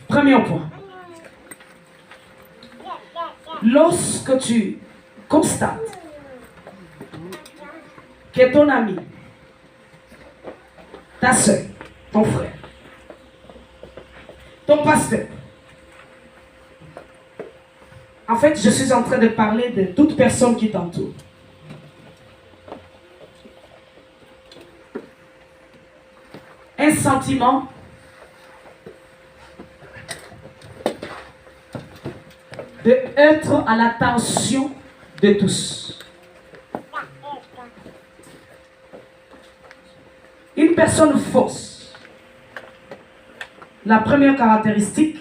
Premier point. Lorsque tu constates que ton ami, ta soeur, ton frère, ton pasteur, en fait, je suis en train de parler de toute personne qui t'entoure. Un sentiment d'être à l'attention de tous. Une personne fausse, la première caractéristique,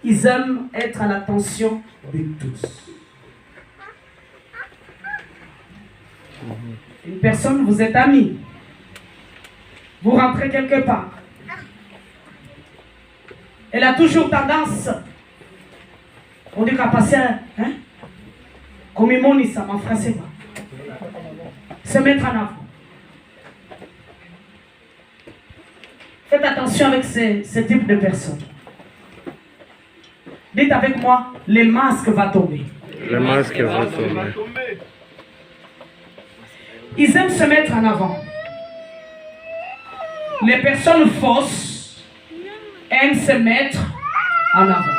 ils aiment être à l'attention de tous. Une personne, vous êtes amis, vous rentrez quelque part. Elle a toujours tendance, on dit qu'à passer, hein? Comme il m'ont dit ça, en français, se mettre en avant. Faites attention avec ce type de personnes. Dites avec moi, le masque va tomber. Le masque va tomber. Ils aiment se mettre en avant. Les personnes fausses aiment se mettre en avant.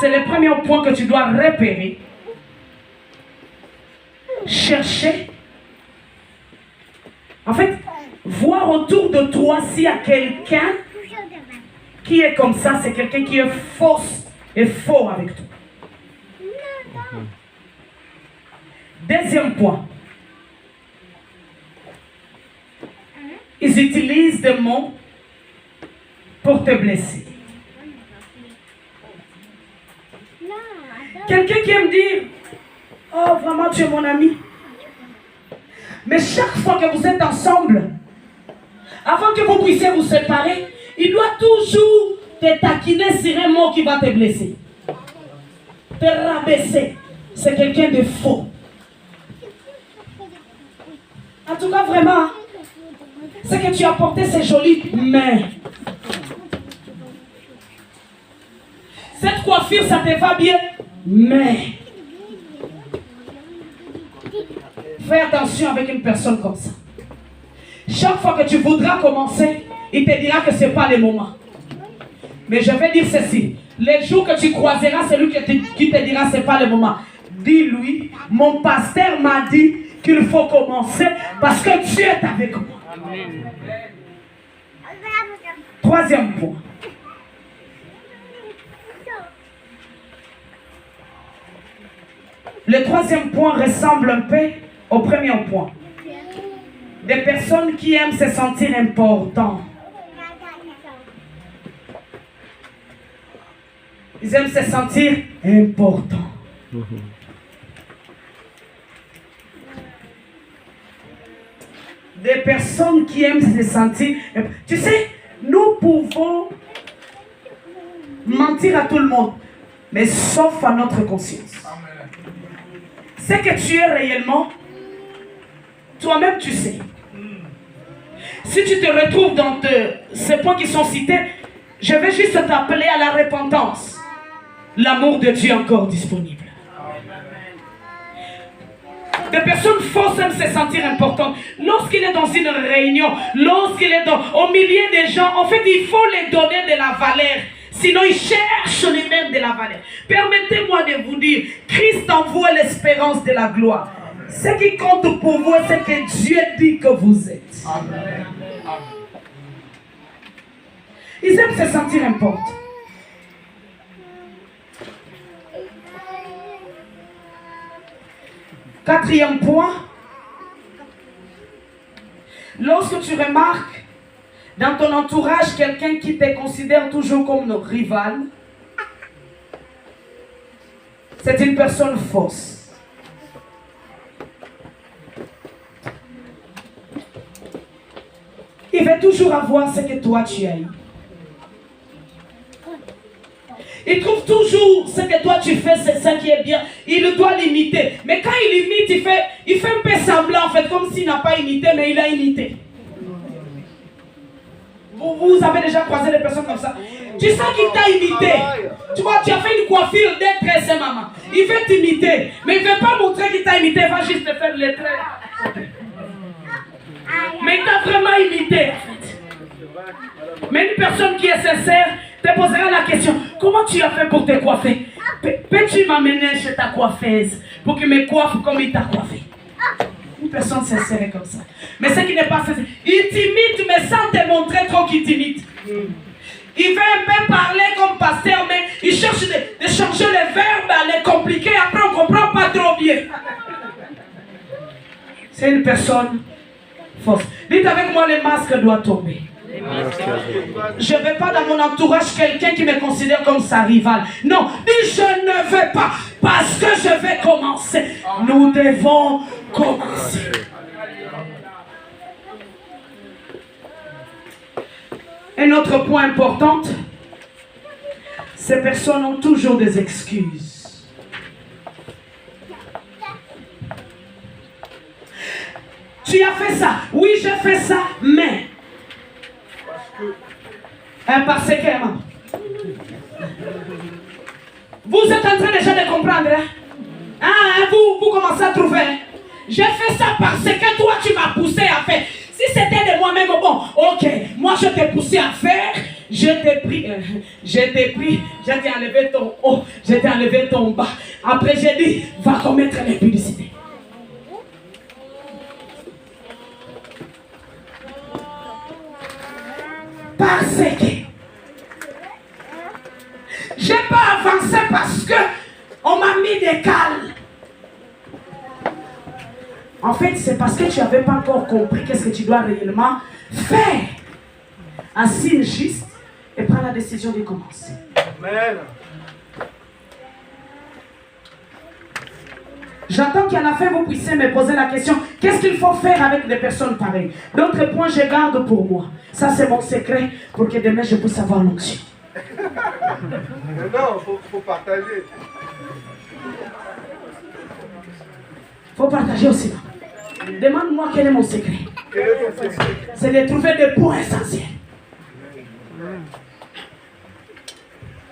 C'est le premier point que tu dois repérer. Chercher. En fait, voir autour de toi s'il y a quelqu'un qui est comme ça, c'est quelqu'un qui est fausse et faux avec toi. Deuxième point. Ils utilisent des mots pour te blesser. Quelqu'un qui aime dire, oh vraiment tu es mon ami. Mais chaque fois que vous êtes ensemble, avant que vous puissiez vous séparer, il doit toujours te taquiner sur un mot qui va te blesser. Te rabaisser. C'est quelqu'un de faux. En tout cas, vraiment, ce que tu as porté, c'est joli, mais cette coiffure, ça te va bien, mais fais attention avec une personne comme ça. Chaque fois que tu voudras commencer, il te dira que ce n'est pas le moment. Mais je vais dire ceci. Les jours que tu croiseras celui qui te dira que ce n'est pas le moment. Dis-lui, mon pasteur m'a dit qu'il faut commencer parce que Dieu est avec moi. Troisième point. Le troisième point ressemble un peu au premier point. Des personnes qui aiment se sentir importants. Ils aiment se sentir importants. Des personnes qui aiment se sentir... Tu sais, nous pouvons mentir à tout le monde, mais sauf à notre conscience. Ce que tu es réellement, toi-même tu sais. Si tu te retrouves dans ces points qui sont cités, je vais juste t'appeler à la repentance. L'amour de Dieu est encore disponible. Des personnes fausses aiment se sentir importantes. Lorsqu'il est dans une réunion, lorsqu'il est au milieu des gens, en fait, il faut les donner de la valeur. Sinon, ils cherchent les mêmes de la valeur. Permettez-moi de vous dire, Christ envoie l'espérance de la gloire. Ce qui compte pour vous, c'est que Dieu dit que vous êtes. Amen. Ils aiment se sentir importants. Quatrième point. Lorsque tu remarques dans ton entourage quelqu'un qui te considère toujours comme notre rival, c'est une personne fausse. Il veut toujours avoir ce que toi tu as eu. Il trouve toujours ce que toi tu fais, c'est ça qui est bien. Il doit l'imiter. Mais quand il imite, il fait un peu semblant, en fait, comme s'il n'a pas imité, mais il a imité. Vous avez déjà croisé des personnes comme ça. Tu sens qu'il t'a imité. Tu vois, tu as fait une coiffure des traits, maman. Il veut t'imiter. Mais il ne veut pas montrer qu'il t'a imité. Il va juste te faire les traits. Mais il t'a vraiment imité, en fait. Mais une personne qui est sincère te posera la question. Comment tu as fait pour te coiffer? Peux-tu m'amener chez ta coiffeuse pour qu'il me coiffe comme il t'a coiffé? Une personne sincère est comme ça. Mais ce qui n'est pas sincère, il t'imite, mais sans te montrer trop qu'il t'imite. Il veut un peu parler comme pasteur, mais il cherche de changer les verbes, à les compliquer. Après, on ne comprend pas trop bien. C'est une personne fausse. Dites avec moi, le masque doit tomber. Je ne veux pas dans mon entourage quelqu'un qui me considère comme sa rivale. Non, dis je ne veux pas parce que je vais commencer. Nous devons commencer. Un autre point important, ces personnes ont toujours des excuses. Tu as fait ça. Oui, j'ai fait ça, mais... Parce que... Vous êtes en train déjà de comprendre. Vous commencez à trouver. J'ai fait ça parce que toi, tu m'as poussé à faire. Si c'était de moi-même, bon, ok, moi je t'ai poussé à faire, je t'ai pris, je t'ai enlevé ton haut, je t'ai enlevé ton bas. Après, j'ai dit, va commettre l'impudicité. Parce que j'ai pas avancé parce que on m'a mis des cales. En fait, c'est parce que tu n'avais pas encore compris qu'est-ce que tu dois réellement faire. Assise juste et prends la décision de commencer. Amen. J'attends qu'il y en a fait, vous puissiez me poser la question, qu'est-ce qu'il faut faire avec des personnes pareilles? D'autres points, je garde pour moi. Ça, c'est mon secret pour que demain, je puisse avoir l'onction. Non, il faut partager. Il faut partager aussi. Demande-moi quel est mon secret. C'est de trouver des points essentiels.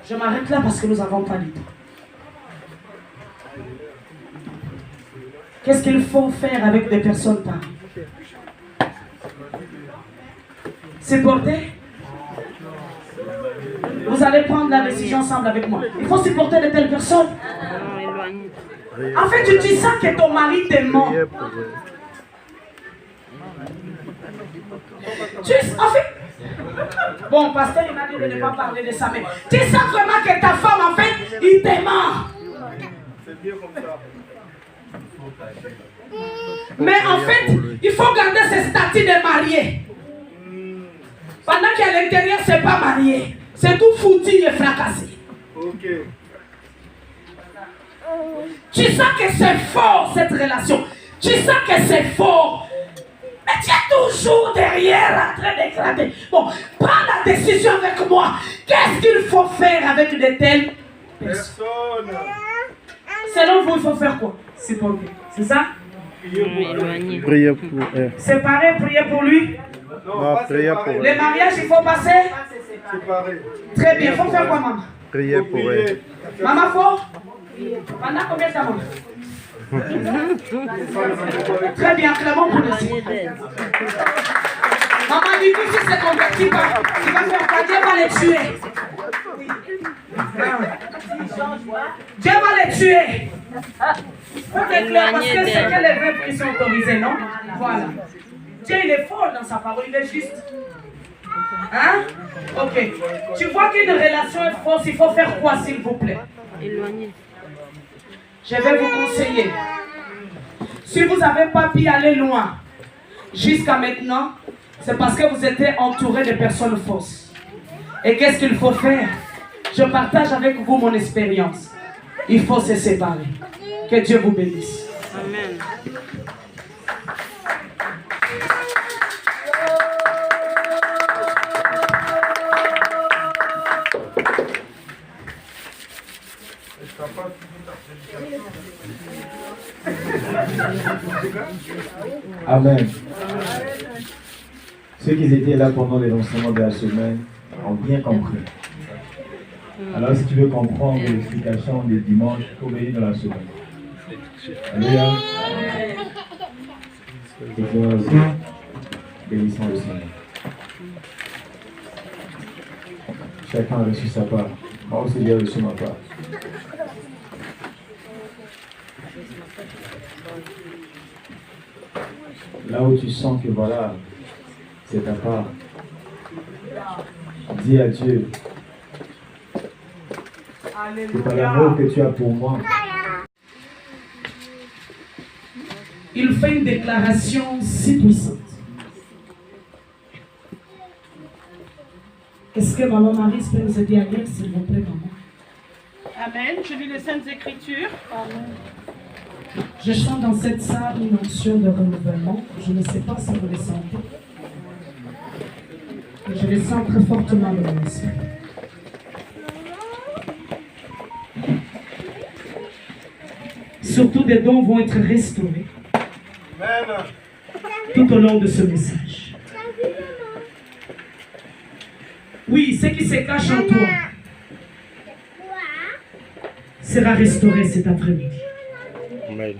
Je m'arrête là parce que nous n'avons pas du temps. Qu'est-ce qu'il faut faire avec des personnes pareilles? Supporter? Vous allez prendre la décision ensemble avec moi. Il faut supporter de telles personnes. En fait, tu sens que ton mari te ment. En fait, bon, pasteur, il m'a dit de ne pas parler de ça, mais tu sens vraiment que ta femme, en fait, il te ment. C'est bien comme ça. Mais en fait, il faut garder ce statut de marié. Pendant qu'à l'intérieur, c'est pas marié. C'est tout foutu et fracassé. Ok. Tu sens que c'est fort cette relation. Tu sens que c'est fort. Mais tu es toujours derrière en train d'éclater. Bon, prends la décision avec moi. Qu'est-ce qu'il faut faire avec de telles personnes? Selon vous, il faut faire quoi? C'est pour lui. C'est ça? Priez pour elle. Séparer, prier pour lui. Non, priez pour elle. Les mariages, il faut passer. Séparer. Très bien. Il faut faire quoi, maman? Priez pour elle. Maman, faut? Pendant combien de temps, maman? Très bien, clamons pour le Seigneur. Maman dit que si c'est converti, tu vas faire quoi? Dieu va les tuer. Dieu va les tuer. Faut être clair parce que c'est que les verbes qui sont autorisés, non? Voilà. Dieu, il est fort dans sa parole, il est juste. Hein? Ok. Tu vois qu'une relation est fausse, il faut faire quoi, s'il vous plaît? Éloigné. Je vais vous conseiller. Si vous n'avez pas pu aller loin jusqu'à maintenant, c'est parce que vous étiez entouré de personnes fausses. Et qu'est-ce qu'il faut faire? Je partage avec vous mon expérience. Il faut se séparer. Que Dieu vous bénisse. Amen. Amen. Ceux qui étaient là pendant les enseignements de la semaine ont bien compris. Alors si tu veux comprendre l'explication des dimanches, il faut venir dans la semaine. Alléluia. Et vas-y. Bénissons le Seigneur. Chacun a reçu sa part. Moi aussi j'ai reçu ma part. Là où tu sens que voilà, c'est ta part. Dis à Dieu. C'est par l'amour que tu as pour moi. Il fait une déclaration si puissante. Est-ce que Maman Marie peut nous aider à lire, s'il vous plaît, maman? Amen. Je lis les Saintes Écritures. Amen. Je sens dans cette salle une onction de renouvellement. Je ne sais pas si vous le sentez. Mais je le sens très fortement dans mon esprit. Surtout des dons vont être restaurés. Amen. Tout au long de ce message. Oui, ce qui se cache en toi sera restauré cet après-midi. Amen.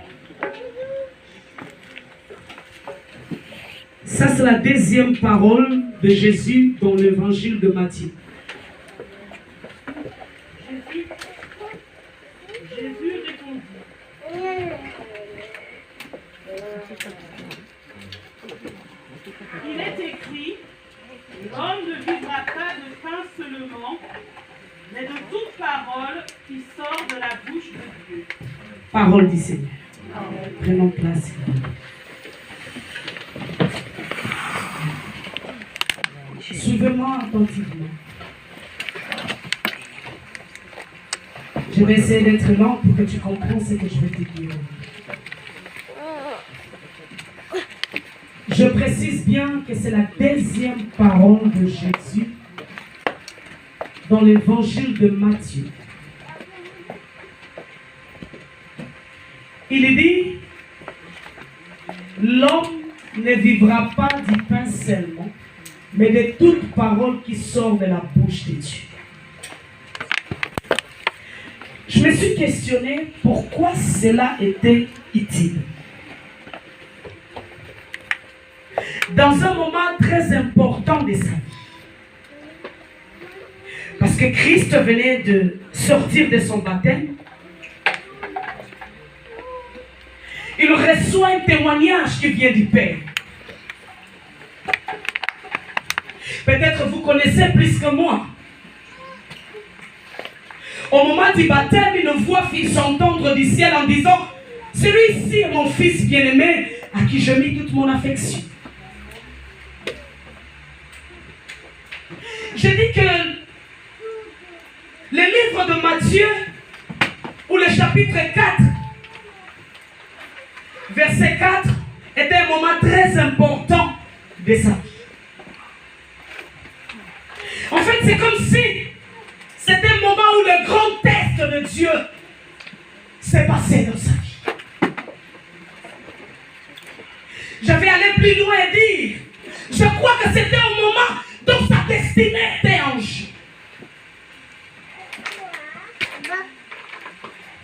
Ça, c'est la deuxième parole de Jésus dans l'évangile de Matthieu. Jésus répondit. Il est écrit, l'homme ne vivra pas de pain seulement, mais de toute parole qui sort de la bouche de Dieu. Parole du Seigneur. Prenons place. Suivez-moi attentivement. Je vais essayer d'être lent pour que tu comprennes ce que je vais te dire. Je précise bien que c'est la deuxième parole de Jésus dans l'évangile de Matthieu. Il dit, l'homme ne vivra pas du pain seulement, mais de toute parole qui sort de la bouche de Dieu. Je me suis questionné pourquoi cela était utile. Dans un moment très important de sa vie. Parce que Christ venait de sortir de son baptême. Il reçoit un témoignage qui vient du Père. Peut-être vous connaissez plus que moi. Au moment du baptême, une voix fit s'entendre du ciel en disant, celui-ci est mon fils bien-aimé à qui je mis toute mon affection. Je dis que le livre de Matthieu, ou le chapitre 4, verset 4, était un moment très important de sa vie. En fait, c'est comme si c'était un moment où le grand test de Dieu s'est passé dans sa vie. Je vais aller plus loin et dire, je crois que c'était un moment dont sa destinée était en jeu.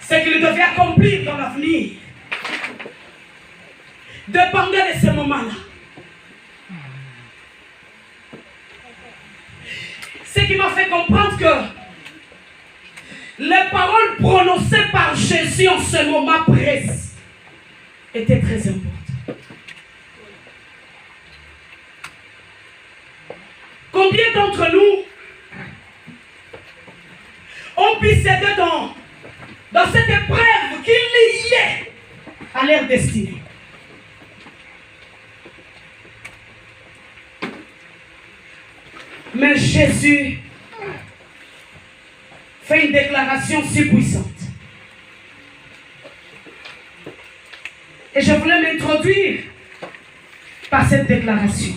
Ce qu'il devait accomplir dans l'avenir dépendait de ce moment-là. Ce qui m'a fait comprendre que les paroles prononcées par Jésus en ce moment précis étaient très importantes. Combien d'entre nous ont pu s'aider dans cette épreuve qui liait à leur destinée? Mais Jésus fait une déclaration si puissante. Et je voulais m'introduire par cette déclaration.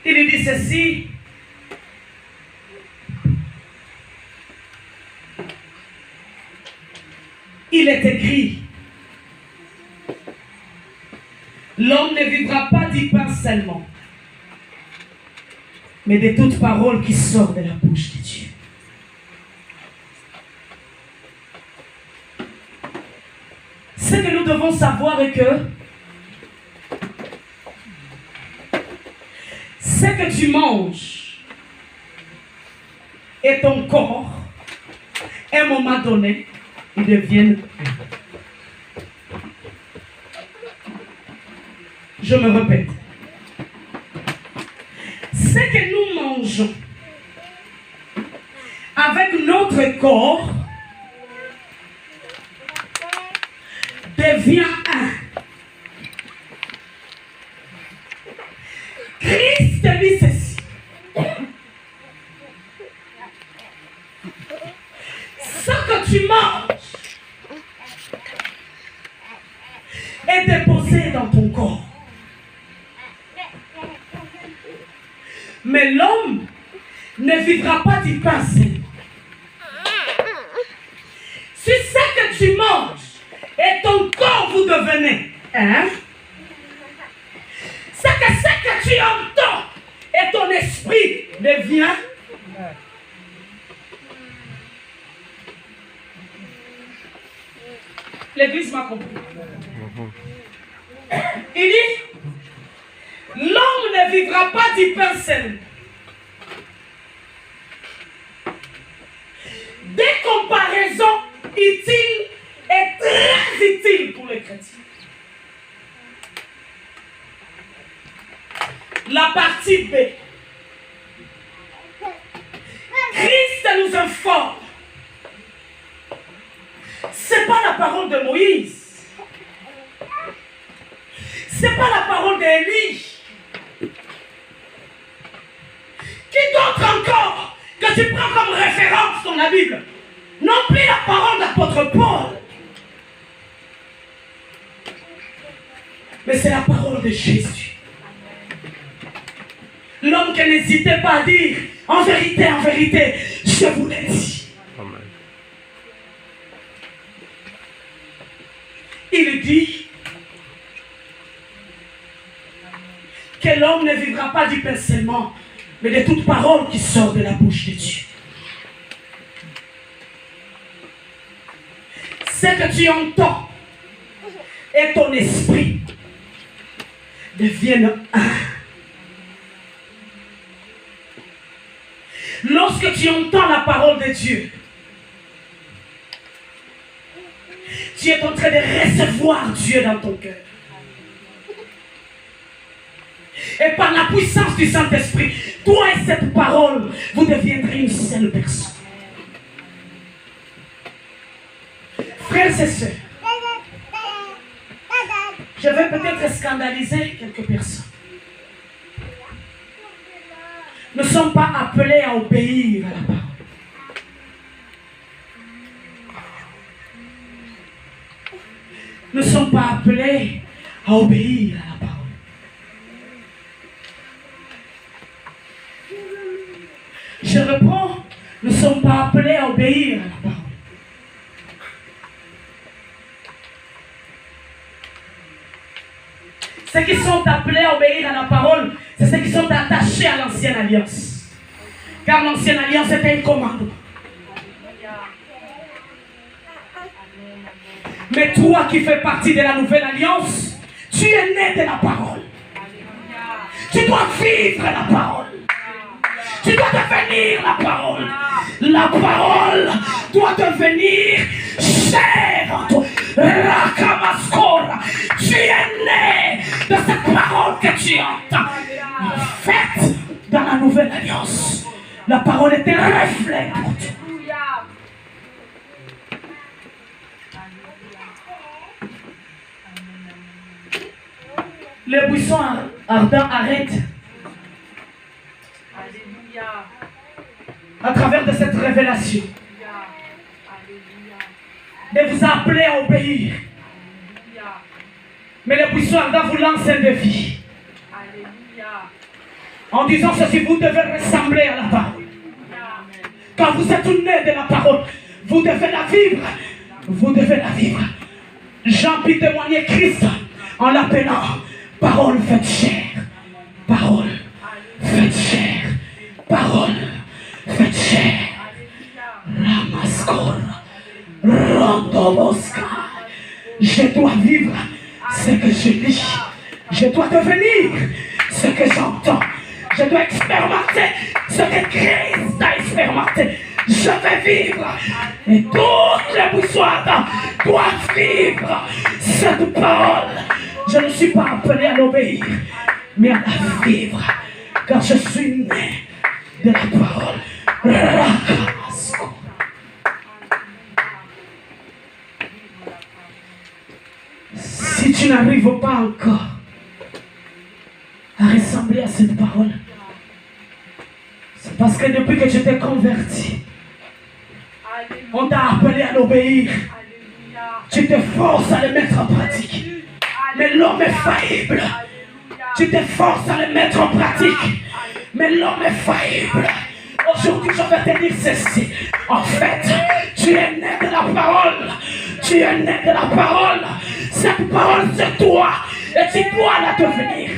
Il dit ceci. Il est écrit, L'homme ne vivra pas du pain seulement, mais de toute parole qui sort de la bouche de Dieu. Ce que nous devons savoir est que ce que tu manges et ton corps, à un moment donné, ils deviennent. Je me répète. Ce que nous mangeons avec notre corps devient un. Christ dit ceci. Ce que tu manges est déposé dans ton corps. Mais l'homme ne vivra pas du pain seul. Si ce que tu manges et ton corps vous devenez un, c'est que ce que tu entends et ton esprit devient. L'église m'a compris. Il dit, l'homme ne vivra pas du pain seul. Des comparaisons utiles et très utiles pour les chrétiens. La partie B. Christ nous informe. Ce n'est pas la parole de Moïse. Ce n'est pas la parole d'Élie. Qui d'autre encore que tu prends comme référence dans la Bible? Non plus la parole d'apôtre Paul. Mais c'est la parole de Jésus. L'homme qui n'hésitait pas à dire, en vérité, je vous l'ai dit. Amen. Il dit que l'homme ne vivra pas du pain seulement, mais de toute parole qui sort de la bouche de Dieu. Ce que tu entends et ton esprit deviennent un. Lorsque tu entends la parole de Dieu, tu es en train de recevoir Dieu dans ton cœur. Et par la puissance du Saint-Esprit, toi et cette parole, vous deviendrez une seule personne. Frères et sœurs, je vais peut-être scandaliser quelques personnes. Nous ne sommes pas appelés à obéir à la parole. Nous ne sommes pas appelés à obéir à la parole. Je reprends, nous ne sommes pas appelés à obéir à la parole. Ceux qui sont appelés à obéir à la parole, c'est ceux qui sont attachés à l'ancienne alliance. Car l'ancienne alliance était un commandement. Mais toi qui fais partie de la nouvelle alliance, tu es né de la parole. Tu dois vivre la parole. Tu dois devenir la parole. La parole doit devenir chère en toi. Rakamaskora. Tu es né de cette parole que tu entends. Faite dans la nouvelle alliance. La parole est un reflet pour toi. Les buissons ardents arrêtent. À travers de cette révélation, de vous appeler à obéir. Mais les buissons ardents vous lancent un défi. En disant ceci, vous devez ressembler à la parole. Quand vous êtes né de la parole, vous devez la vivre. Vous devez la vivre. Jean peut témoigner Christ en l'appelant Parole faite chair. Parole faite chair. Parole faite chair. Ramaskor. Rondoboska. Je dois vivre ce que je lis. Je dois devenir ce que j'entends. Je dois expérimenter ce que Christ a expérimenté. Je vais vivre. Et toutes les boussoirs doivent vivre cette parole. Je ne suis pas appelé à l'obéir, mais à la vivre. Car je suis né de la parole. Rakasko. Si tu n'arrives pas encore à ressembler à cette parole, c'est parce que depuis que tu t'es converti, on t'a appelé à l'obéir. Tu te forces à le mettre en pratique. Mais l'homme est faillible. Tu te forces à le mettre en pratique. Mais l'homme est faillible. Aujourd'hui, je vais te dire ceci. En fait, tu es né de la parole. Tu es né de la parole. Cette parole, c'est toi. Et tu dois la devenir.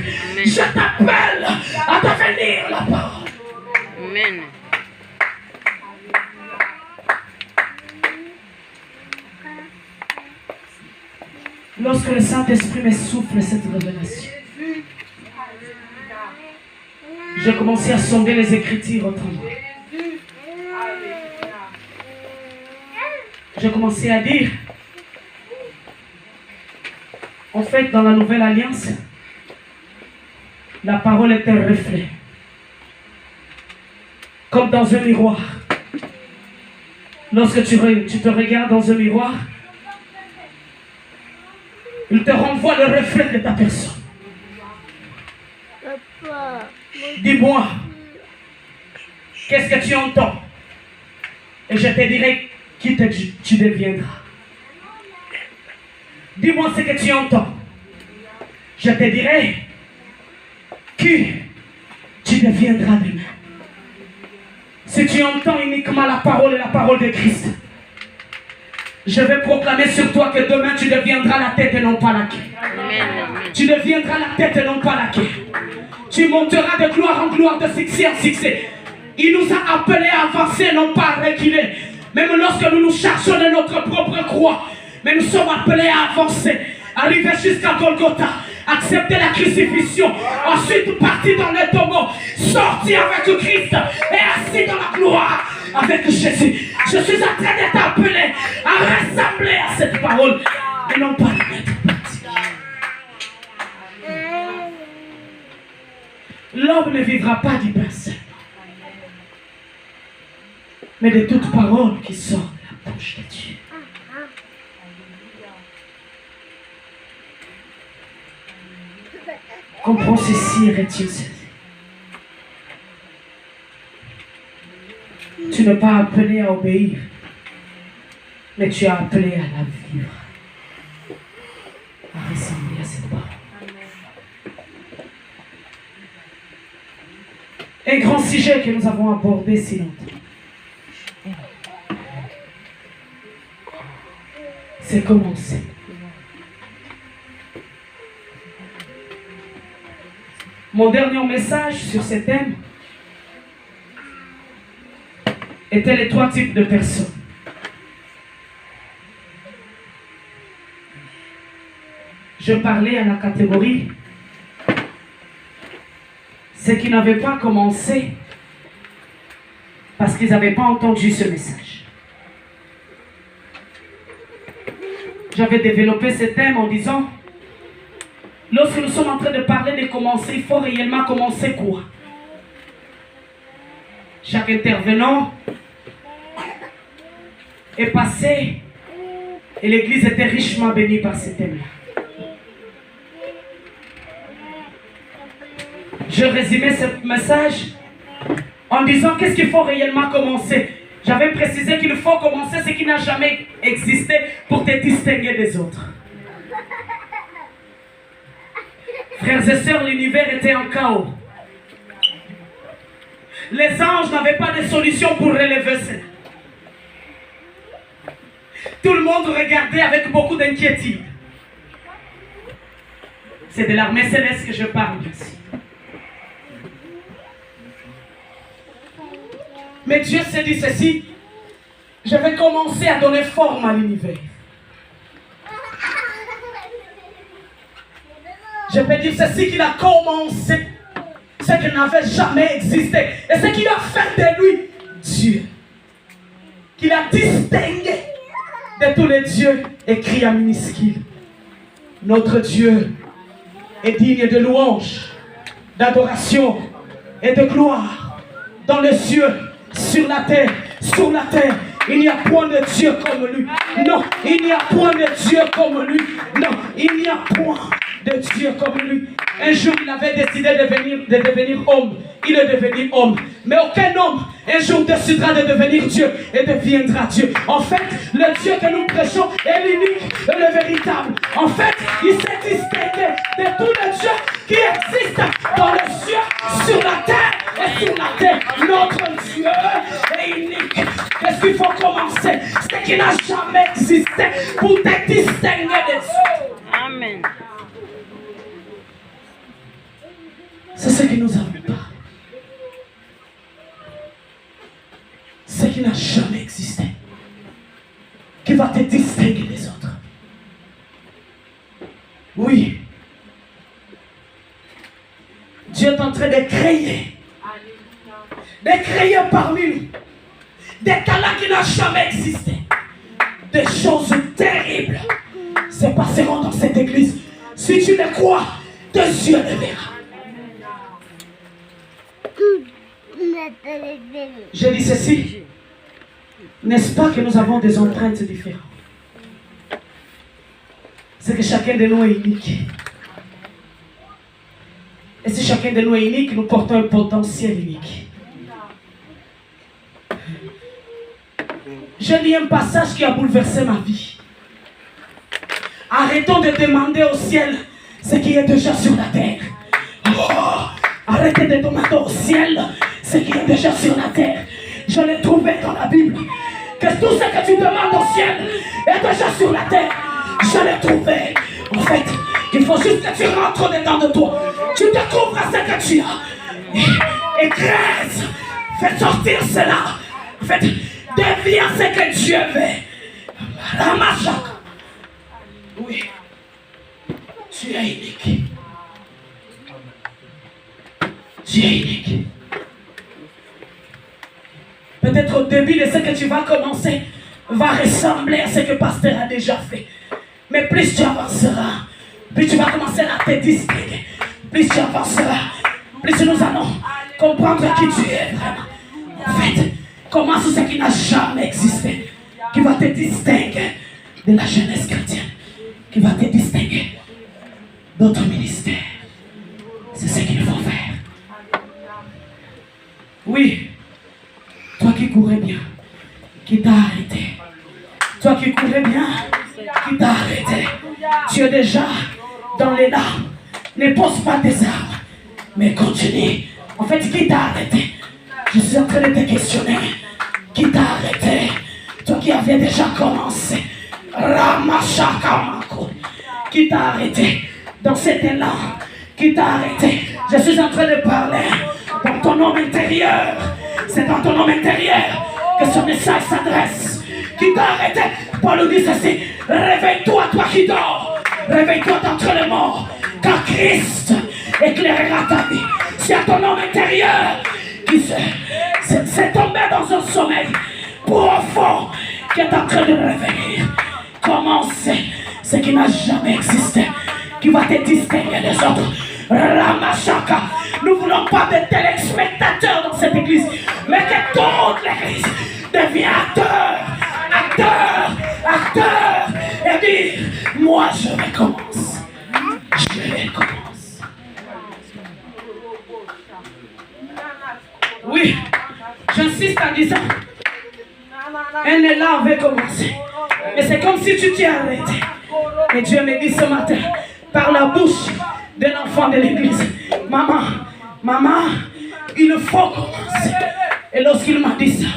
Je t'appelle à devenir la parole. Amen. Lorsque le Saint-Esprit me souffle cette révélation, j'ai commencé à sonder les Écritures autrement. J'ai commencé à dire, en fait, dans la Nouvelle Alliance, la parole est un reflet. Comme dans un miroir. Lorsque tu te regardes dans un miroir, il te renvoie le reflet de ta personne. Dis-moi, qu'est-ce que tu entends? Et je te dirai qui tu deviendras. Dis-moi ce que tu entends. Je te dirai qui tu deviendras demain. Si tu entends uniquement la parole et la parole de Christ, je vais proclamer sur toi que demain tu deviendras la tête et non pas la queue. Tu deviendras la tête et non pas la queue. Tu monteras de gloire en gloire, de succès en succès. Il nous a appelés à avancer, non pas à reculer. Même lorsque nous nous chargeons de notre propre croix, mais nous sommes appelés à avancer, arriver jusqu'à Golgotha, accepter la crucifixion, ensuite partir dans le tombeau, sortir avec Christ et assis dans la gloire avec Jésus. Je suis en train de t'appeler à ressembler à cette parole et non pas la mettre en pratique. L'homme ne vivra pas du pain seul, mais de toute parole qui sort de la bouche de Dieu. Comprends ceci et retiens ceci. Tu n'es pas appelé à obéir, mais tu es appelé à la vivre, à ressembler à cette parole. Un grand sujet que nous avons abordé si longtemps, c'est commencer. Mon dernier message sur ce thème était les 3 types de personnes. Je parlais à la catégorie ceux qui n'avaient pas commencé parce qu'ils n'avaient pas entendu ce message. J'avais développé ce thème en disant, lorsque nous sommes en train de parler de commencer, il faut réellement commencer quoi? Chaque intervenant est passé et l'église était richement bénie par ce thème-là. Je résumais ce message en disant qu'est-ce qu'il faut réellement commencer. J'avais précisé qu'il faut commencer ce qui n'a jamais existé pour te distinguer des autres. Frères et sœurs, l'univers était en chaos. Les anges n'avaient pas de solution pour relever cela. Tout le monde regardait avec beaucoup d'inquiétude. C'est de l'armée céleste que je parle, bien sûr. Mais Dieu s'est dit ceci, je vais commencer à donner forme à l'univers. Je peux dire ceci, qu'il a commencé ce qui n'avait jamais existé. Et ce qu'il a fait de lui, Dieu. Qu'il a distingué de tous les dieux écrits en minuscule. Notre Dieu est digne de louange, d'adoration et de gloire dans les cieux, sur la terre, sur la terre. Il n'y a point de Dieu comme lui. Non, il n'y a point de Dieu comme lui. Non, il n'y a point de Dieu comme lui. Un jour, il avait décidé de devenir homme. Il est devenu homme. Mais aucun homme, un jour, décidera de devenir Dieu et deviendra Dieu. En fait, le Dieu que nous prêchons est l'unique et le véritable. En fait, il s'est distingué de tous les dieux qui existent dans le ciel, sur la terre et sur la terre. Notre Dieu est unique. Qu'est-ce qu'il faut commencer? C'est qu'il n'a jamais existé pour te distinguer des autres. Amen. C'est ce que nous avons parlé. Ce qui n'a jamais existé. Qui va te distinguer des autres. Oui. Dieu est en train de créer. De créer parmi nous. Des talents qui n'ont jamais existé. Des choses terribles se passeront dans cette église. Si tu le crois, tes yeux le verront. Je dis ceci. N'est-ce pas que nous avons des empreintes différentes? C'est que chacun de nous est unique. Et si chacun de nous est unique, nous portons un potentiel unique. Je lis un passage qui a bouleversé ma vie. Arrêtons de demander au ciel ce qui est déjà sur la terre. Oh, arrêtez de demander au ciel ce qui est déjà sur la terre. Je l'ai trouvé dans la Bible. Que tout ce que tu demandes au ciel est déjà sur la terre. Je l'ai trouvé. En fait, il faut juste que tu rentres dedans de toi. Tu découvres ce que tu as. Écrase. Fais sortir cela. En fait, deviens ce que Dieu veut. Ramachaka. Oui. Tu es unique. Tu es unique. Peut-être au début de ce que tu vas commencer va ressembler à ce que Pasteur a déjà fait. Mais plus tu avanceras, plus tu vas commencer à te distinguer. Plus tu avanceras, plus nous allons comprendre qui tu es vraiment. En fait, commence ce qui n'a jamais existé, qui va te distinguer de la jeunesse chrétienne, qui va te distinguer d'autres ministères. C'est ce qu'il faut faire. Oui. Toi qui courais bien, qui t'a arrêté. Toi qui courais bien, qui t'a arrêté. Tu es déjà dans les larmes. Ne pose pas tes armes, mais continue. En fait, qui t'a arrêté? Je suis en train de te questionner. Qui t'a arrêté? Toi qui avais déjà commencé. Ramachaka. Qui t'a arrêté dans cet élan? Qui t'a arrêté? Je suis en train de parler dans ton homme intérieur. C'est dans ton homme intérieur que ce message s'adresse. Qui t'a arrêté? Paul nous dit ceci. Réveille-toi, toi qui dors. Réveille-toi d'entre les morts. Car Christ éclairera ta vie. C'est à ton homme intérieur qui s'est tombé dans un sommeil profond qui est en train de revenir. Commence ce qui n'a jamais existé, qui va te distinguer des autres. Ramachaka. Nous ne voulons pas de téléspectateurs dans cette église, mais que toute l'église devienne acteur, et dire, moi je recommence. Je recommence. Oui, j'insiste en disant, un élan avait commencé, mais c'est comme si tu t'y arrêtais. Et Dieu me dit ce matin, par la bouche de l'enfant de l'église, maman, il faut commencer. Et lorsqu'il m'a dit ça,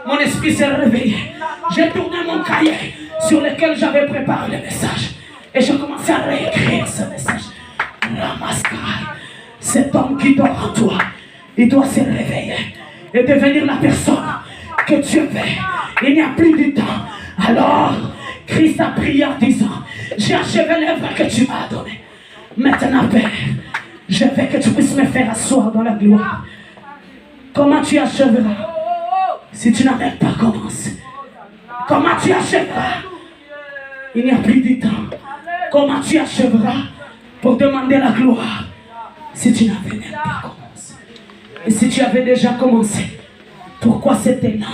mon esprit s'est réveillé. J'ai tourné mon cahier sur lequel j'avais préparé le message. Et j'ai commencé à réécrire ce message. l'homme qui dort en toi, il doit se réveiller et devenir la personne que Dieu veut. Il n'y a plus de temps. Alors, Christ a prié en disant, j'ai achevé l'œuvre que tu m'as donnée. Maintenant, Père, je veux que tu puisses me faire asseoir dans la gloire. Comment tu achèveras si tu n'as même pas commencé? Comment tu achèveras? Il n'y a plus de temps. Comment tu achèveras pour demander la gloire si tu n'avais même pas commencé? Et si tu avais déjà commencé, pourquoi c'était lent?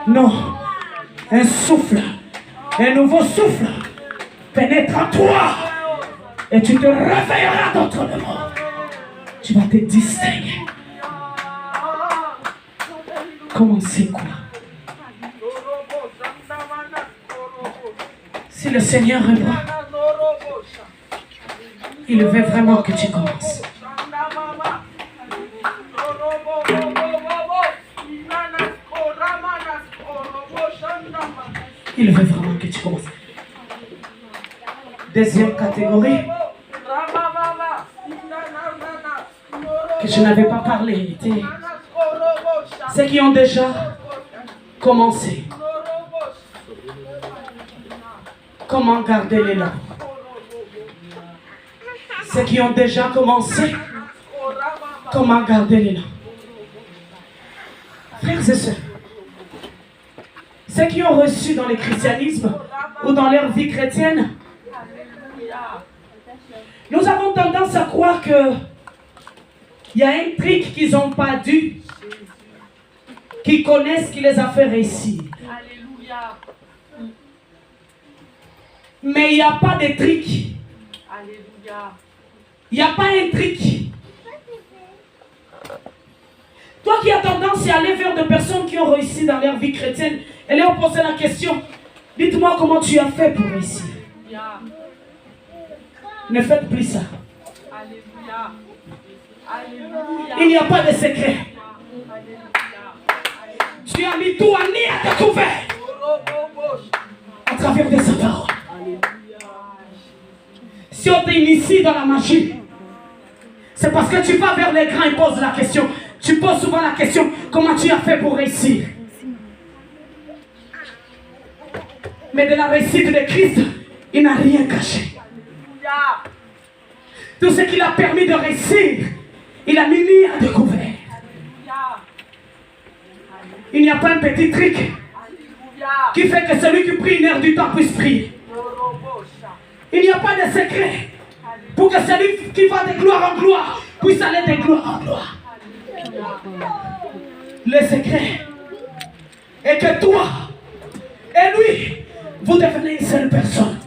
Non, un souffle, un nouveau souffle pénètre en toi et tu te réveilleras d'autrement. Tu vas te distinguer. Comment c'est quoi? Si le Seigneur répond, il veut vraiment que tu commences. Il veut vraiment que tu commences. Deuxième catégorie, que je n'avais pas parlé, était ceux qui ont déjà commencé. Comment garder l'élan? Ceux qui ont déjà commencé, comment garder l'élan? Frères et sœurs, ceux qui ont reçu dans le christianisme ou dans leur vie chrétienne, nous avons tendance à croire que il y a un truc qu'ils n'ont pas dû, qu'ils connaissent, qui les a fait réussir. Alléluia. Mais il n'y a pas de truc. Alléluia. Il n'y a pas un truc. Toi qui as tendance à aller vers des personnes qui ont réussi dans leur vie chrétienne et leur poser la question, dites-moi comment tu as fait pour réussir. Alléluia. Ne faites plus ça. Alléluia. Alléluia. Il n'y a pas de secret. Alléluia. Tu as mis tout à nu à découvert à travers de sa parole. Si on t'initie dans la magie, c'est parce que tu vas vers les grands et poses la question. Tu poses souvent la question, comment tu as fait pour réussir? Mais de la réussite de Christ, il n'a rien caché. Tout ce qu'il a permis de réussir, il a mis à découvert. Il n'y a pas un petit truc qui fait que celui qui prie une heure du temps puisse prier. Il n'y a pas de secret pour que celui qui va de gloire en gloire puisse aller de gloire en gloire. Le secret est que toi et lui, vous devenez une seule personne.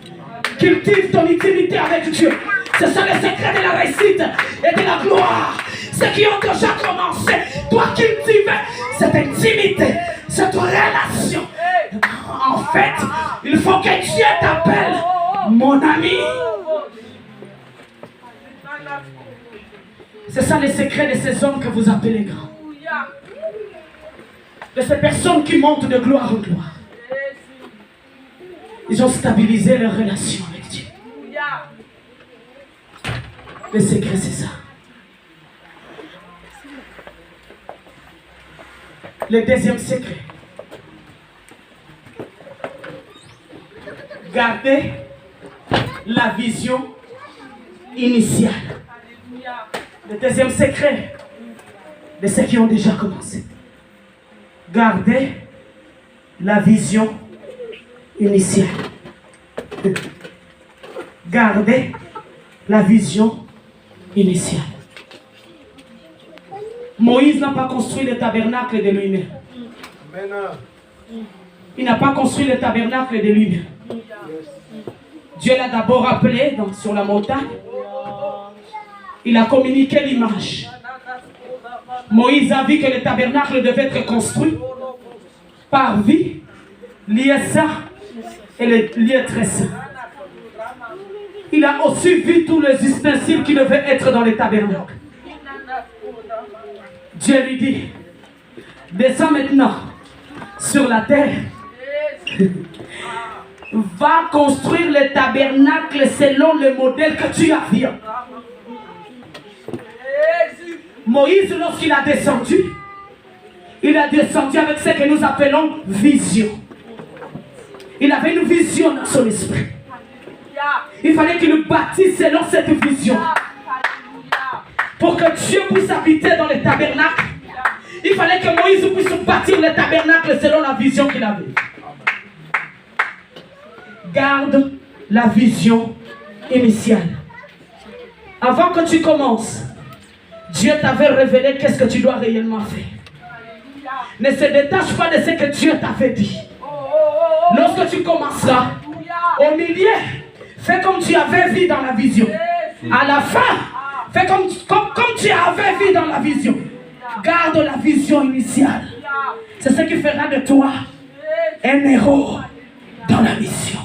Cultive ton intimité avec Dieu. C'est ça le secret de la réussite et de la gloire. Ceux qui ont déjà commencé, toi cultive cette intimité, cette relation. En fait, il faut que Dieu t'appelle mon ami. C'est ça le secret de ces hommes que vous appelez grands. De ces personnes qui montent de gloire en gloire. Ils ont stabilisé leur relation avec Dieu. Le secret, c'est ça. Le deuxième secret. Gardez la vision initiale. Le deuxième secret de ceux qui ont déjà commencé. Gardez la vision initiale. Gardez la vision initiale. Moïse n'a pas construit le tabernacle de lui-même. Il n'a pas construit le tabernacle de lui-même. Dieu l'a d'abord appelé sur la montagne. Il a communiqué l'image. Moïse a vu que le tabernacle devait être construit par vie, lieu saint et le lieu très saint. Il a aussi vu tous les ustensiles qui devaient être dans le tabernacle. Dieu lui dit, descends maintenant sur la terre. va construire le tabernacle selon le modèle que tu as vu. Moïse, lorsqu'il a descendu, il a descendu avec ce que nous appelons vision. Il avait une vision dans son esprit. Il fallait qu'il bâtisse selon cette vision. Pour que Dieu puisse habiter dans le tabernacle, il fallait que Moïse puisse bâtir le tabernacle selon la vision qu'il avait. Garde la vision initiale. Avant que tu commences, Dieu t'avait révélé qu'est-ce que tu dois réellement faire. Ne se détache pas de ce que Dieu t'avait dit. Lorsque tu commenceras, au milieu, fais comme tu avais vu dans la vision. À la fin, fais comme tu avais vu dans la vision. Garde la vision initiale. C'est ce qui fera de toi un héros dans la mission.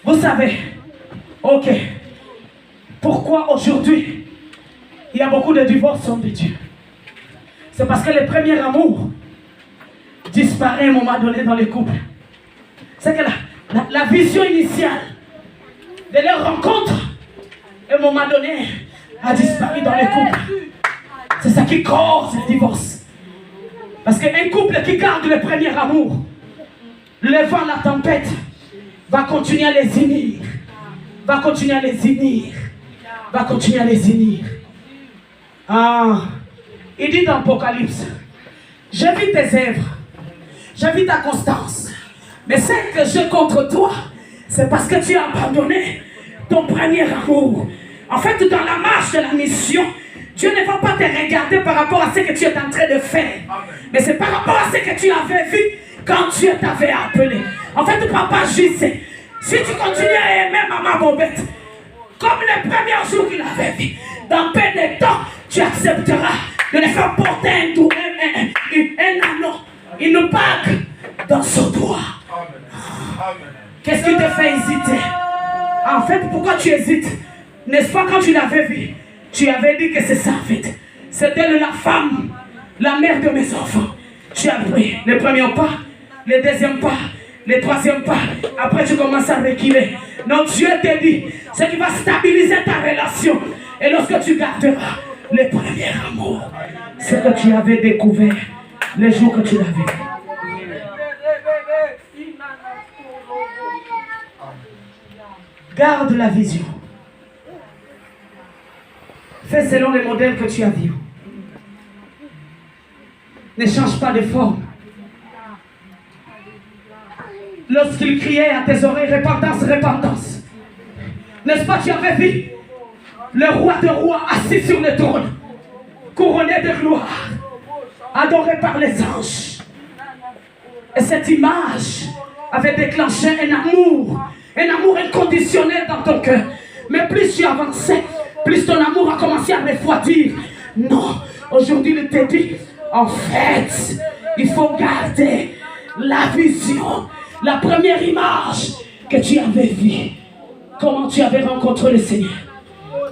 Vous savez, ok, pourquoi aujourd'hui il y a beaucoup de divorces entre Dieu? C'est parce que le premier amour disparaît à un moment donné dans les couples. C'est que la vision initiale de leur rencontre, à un moment donné, a disparu dans les couples. C'est ça qui cause le divorce. Parce qu'un couple qui garde le premier amour, le vent, la tempête, va continuer à les unir. Va continuer à les unir. Va continuer à les unir. Ah, il dit dans l'Apocalypse, j'ai vu tes œuvres, j'ai vu ta constance, mais ce que j'ai contre toi, c'est parce que tu as abandonné ton premier amour. En fait, dans la marche de la mission, Dieu ne va pas te regarder par rapport à ce que tu es en train de faire, mais c'est par rapport à ce que tu avais vu quand Dieu t'avait appelé. En fait, papa disait, si tu continues à aimer maman Bobette, comme le premier jour qu'il avait vu, dans peu de temps, tu accepteras de le faire porter un anneau, une bague dans son doigt. Qu'est-ce qui te fait hésiter? En fait, pourquoi tu hésites? N'est-ce pas quand tu l'avais vu, tu avais dit que c'est ça en fait. C'était la femme, la mère de mes enfants. Tu as pris le premier pas, le deuxième pas, le troisième pas. Après tu commences à reculer. Donc Dieu te dit, ce qui va stabiliser ta relation. Et lorsque tu garderas le premier amour, ce que tu avais découvert le jour que tu l'avais vu. Garde la vision. Fais selon les modèles que tu as vus. Ne change pas de forme. Lorsqu'il criait à tes oreilles, repentance, repentance. N'est-ce pas, tu avais vu le roi de rois assis sur le trône, couronné de gloire, adoré par les anges. Et cette image avait déclenché un amour inconditionnel dans ton cœur. Mais plus tu avançais, plus ton amour a commencé à refroidir. Non, aujourd'hui il te dit, en fait, il faut garder la vision, la première image que tu avais vue. Comment tu avais rencontré le Seigneur.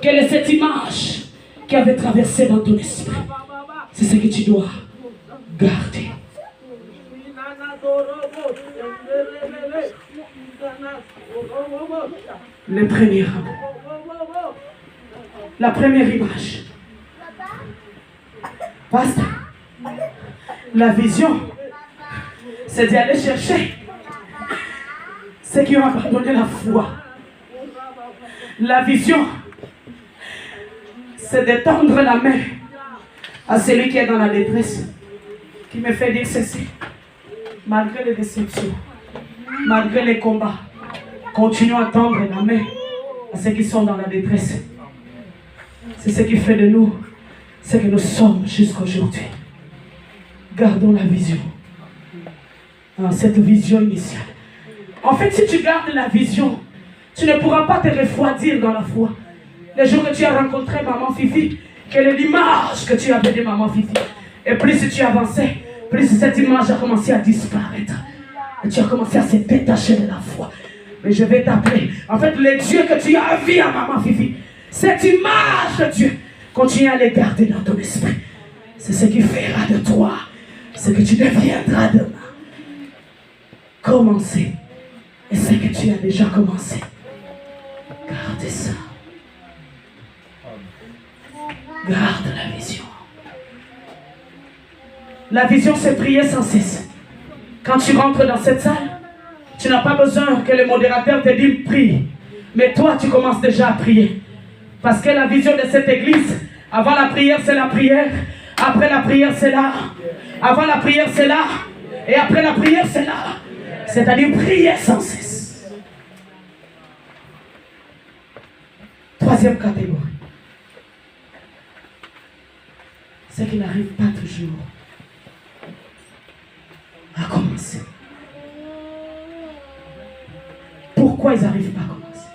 Quelle est cette image qui avait traversé dans ton esprit? C'est ce que tu dois garder. Le premier amour. La première image. Pasteur, la vision, c'est d'aller chercher ceux qui ont abandonné la foi. La vision, c'est de tendre la main à celui qui est dans la détresse, qui me fait dire ceci. Malgré les déceptions, malgré les combats, continuons à tendre la main à ceux qui sont dans la détresse. C'est ce qui fait de nous ce que nous sommes jusqu'à aujourd'hui. Gardons la vision. Cette vision initiale. En fait, si tu gardes la vision, tu ne pourras pas te refroidir dans la foi. Le jour que tu as rencontré maman Fifi, quelle est l'image que tu avais de maman Fifi? Et plus tu avançais, plus cette image a commencé à disparaître. Et tu as commencé à se détacher de la foi. Mais je vais t'appeler. En fait, le Dieu que tu as vu à maman Fifi, cette image de Dieu, continue à les garder dans ton esprit. C'est ce qui fera de toi ce que tu deviendras demain. commencer. Et ce que tu as déjà commencé, garde ça. Garde la vision. La vision, c'est prier sans cesse. Quand tu rentres dans cette salle, tu n'as pas besoin que le modérateur te dise prie. Mais toi, tu commences déjà à prier. Parce que la vision de cette église, avant la prière, c'est la prière. Après la prière, c'est là. Avant la prière, c'est là. Et après la prière, c'est là. C'est-à-dire prier sans cesse. Troisième catégorie. Ceux qui n'arrivent pas toujours à commencer. Pourquoi ils n'arrivent pas à commencer?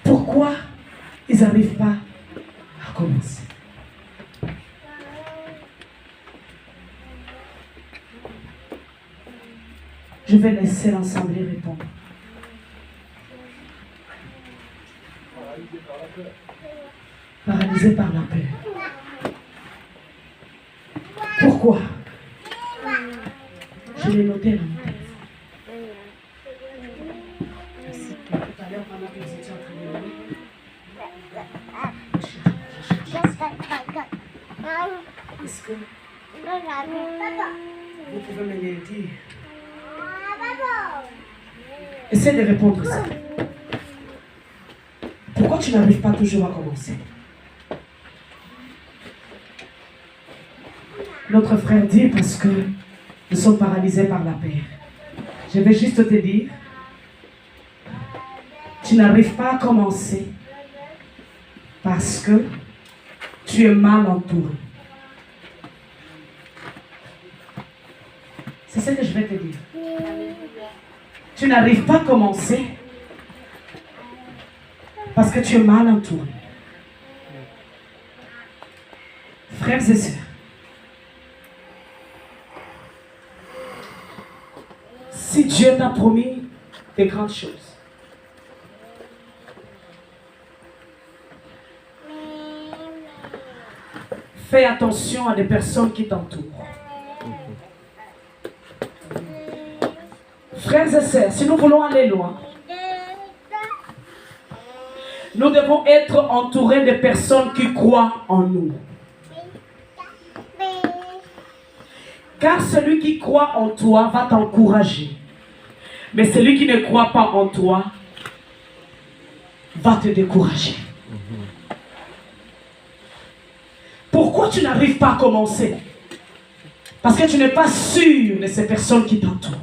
Pourquoi ils n'arrivent pas à commencer? Je vais laisser l'ensemble répondre. Paralysé par la peur. Pourquoi? Je l'ai noté dans mon tête. Tout à l'heure, pendant que vous étiez en train de lire, est-ce que vous pouvez me le dire? Essaie de répondre ça. Pourquoi tu n'arrives pas toujours à commencer? Notre frère dit parce que nous sommes paralysés par la peur. Je vais juste te dire, tu n'arrives pas à commencer parce que tu es mal entouré. C'est ce que je vais te dire. Tu n'arrives pas à commencer parce que tu es mal entouré. Frères et sœurs, si Dieu t'a promis des grandes choses, fais attention à des personnes qui t'entourent. Frères et sœurs, si nous voulons aller loin, nous devons être entourés de personnes qui croient en nous. Car celui qui croit en toi va t'encourager. Mais celui qui ne croit pas en toi va te décourager. Pourquoi tu n'arrives pas à commencer? Parce que tu n'es pas sûr de ces personnes qui t'entourent.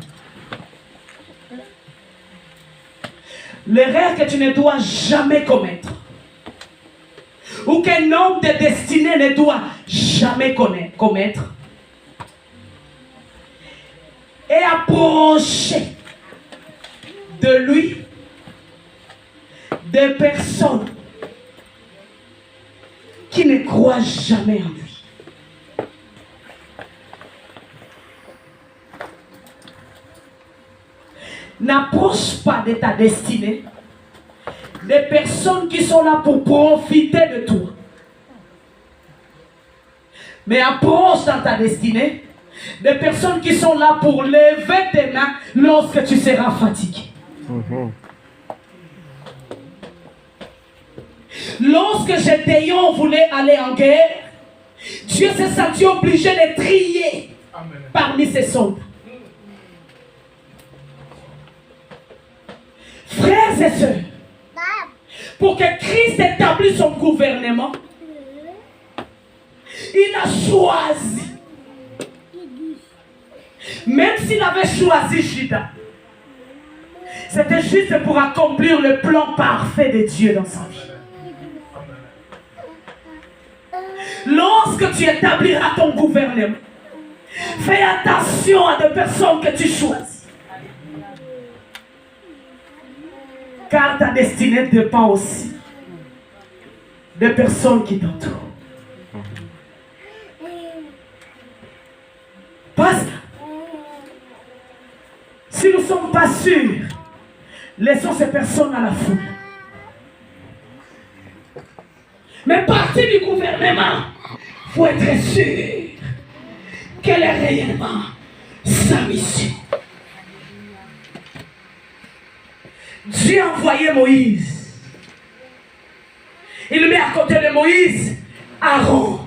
L'erreur que tu ne dois jamais commettre, ou qu'un homme de destinée ne doit jamais commettre, est approcher de lui des personnes qui ne croient jamais en lui. N'approche pas de ta destinée des personnes qui sont là pour profiter de toi. Mais approche dans ta destinée des personnes qui sont là pour lever tes mains lorsque tu seras fatigué. Lorsque Gédéon voulait aller en guerre, Dieu s'est senti obligé de trier parmi ses soldats. Frères et sœurs, pour que Christ établisse son gouvernement, il a choisi. Même s'il avait choisi Judas, c'était juste pour accomplir le plan parfait de Dieu dans sa vie. Lorsque tu établiras ton gouvernement, fais attention à des personnes que tu choisis. Car ta destinée dépend aussi des personnes qui t'entourent. Parce que si nous ne sommes pas sûrs, laissons ces personnes à la foule. Mais partie du gouvernement, il faut être sûr quelle est réellement sa mission. Dieu a envoyé Moïse. Il met à côté de Moïse Aaron.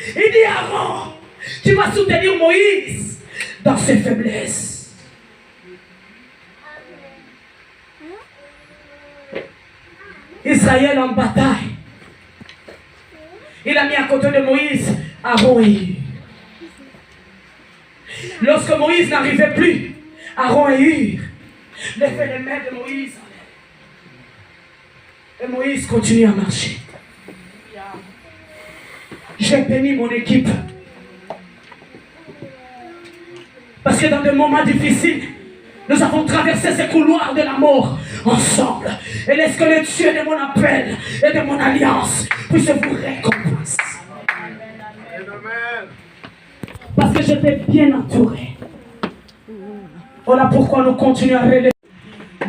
Il dit Aaron, tu vas soutenir Moïse dans ses faiblesses. Israël en bataille. Il a mis à côté de Moïse Aaron et Hur. Lorsque Moïse n'arrivait plus, Aaron et Hur levaient les mains de Moïse. Et Moïse continue à marcher. J'ai béni mon équipe. Parce que dans des moments difficiles, nous avons traversé ces couloirs de la mort ensemble. Et laisse que le Dieu de mon appel et de mon alliance puisse vous récompenser. Parce que j'étais bien entouré. Voilà pourquoi nous continuons à relever.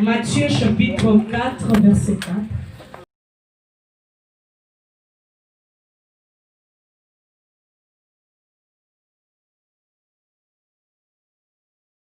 Matthieu chapitre 4, verset 4.